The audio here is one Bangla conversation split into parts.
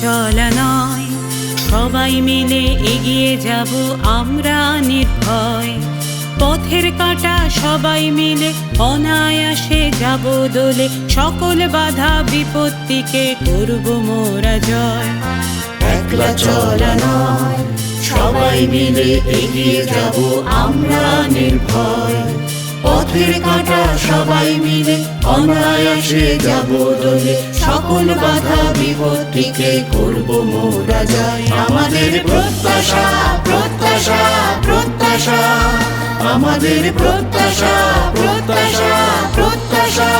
চলা নয়, সবাই মিলে এগিয়ে যাব আমরা নির্ভয়। পথের কাঁটা সবাই মিলে অনায়াসে যাব দোলে, সকল বাধা বিপত্তিকে করব মোরা জয়। একলা চলা নয়, সবাই মিলে এগিয়ে যাব আমরা নির্ভয়। পথের কাঁটা সবাই মিলে অনায়াসে যাব দোলে, সকল বাধা বিপত্তিকে করব মোরা জয়। আমাদের প্রত্যাশা প্রত্যাশা প্রত্যাশা, আমাদের প্রত্যাশা প্রত্যাশা প্রত্যাশা।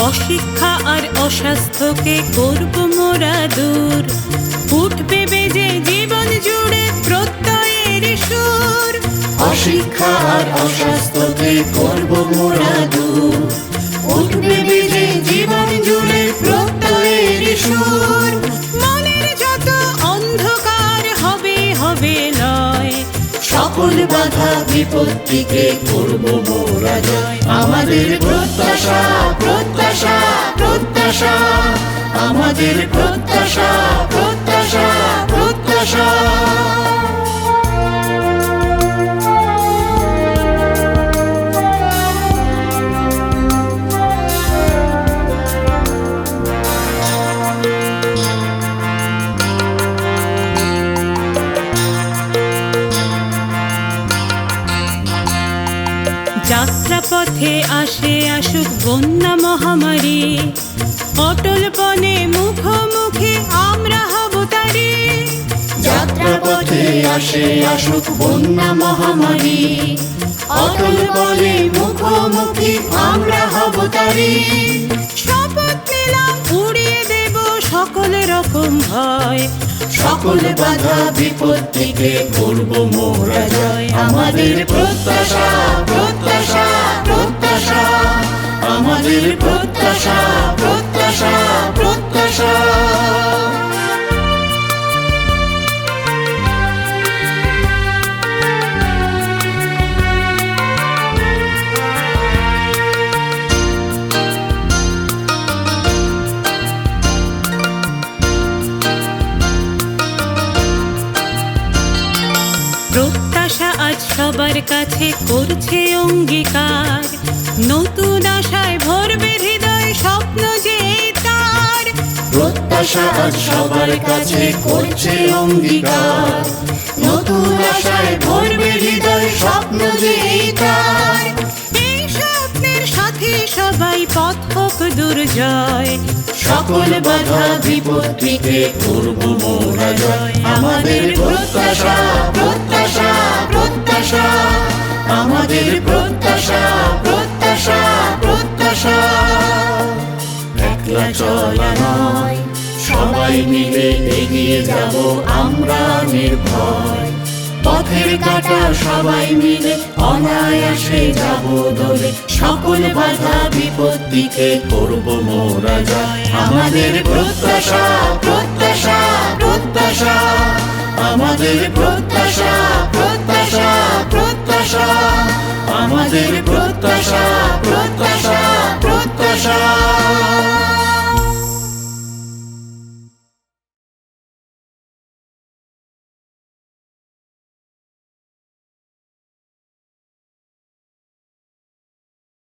অশিক্ষা আর অস্বাস্থ্যকে করব মোরা দূর, উঠবে বেজে জীবন জুড়ে প্রত্যয়ের সুর। অশিক্ষা আর অস্বাস্থ্যকে করব মোরা দূর, উঠবে বেজে জীবন জুড়ে প্রত্যয়ের সুর। মনের যত অন্ধকার হবে হবে লয়, সকল বাধা বিপত্তিকে করব মোরা জয়। আমাদের প্রত্যাশা প্রত্যাশা প্রত্যাশা, আমাদের প্রত্যাশা প্রত্যাশা প্রত্যাশা। যাত্রাপথে আসে আসুক বন্যা মহামারী, অটল বনে মুখোমুখি আমরা হব তারি। যাত্রাপথে আসে আসুক বন্যা মহামারী, অটল বনে মুখোমুখি আমরা হব তারি। শপথ নিলাম উড়িয়ে দেব সকল রকম ভয়, সকল বাধা বিপত্তিকে করব মোরা জয়। আমাদের প্রত্যাশা প্রত্যাশা প্রত্যাশা, আমাদের প্রত্যাশা প্রত্যাশা প্রত্যাশা। প্রত্যাশা আজ সবার কাছে করছে অঙ্গীকার, নতুন আশায় ভরবে হৃদয় স্বপ্ন যে তার। প্রত্যাশা আজ সবার কাছে করছে অঙ্গীকার, নতুন আশায় ভরবে হৃদয় স্বপ্ন যে তার। এই স্বপ্নের সাথে সবাই পথ হোক দুর্জয়, সকল বাধা বিপত্তিকে করব মোরা জয়। আমাদের প্রত্যাশা প্রত্যাশা প্রত্যাশা, আমাদের প্রত্যাশা প্রত্যাশা প্রত্যাশা। একলা চলা নয়, সবাই মিলে এগিয়ে যাব আমরা নির্ভয়। পথের কাঁটা সবাই মিলে অনায়াসে যাব দোলে, সকল বাধা বিপত্তিকে করব মোরা জয়। আমাদের প্রত্যাশা প্রত্যাশা প্রত্যাশা, আমাদের প্রত্যাশা প্রত্যাশা প্রত্যাশা, আমাদের প্রত্যাশা প্রত্যাশা প্রত্যাশা।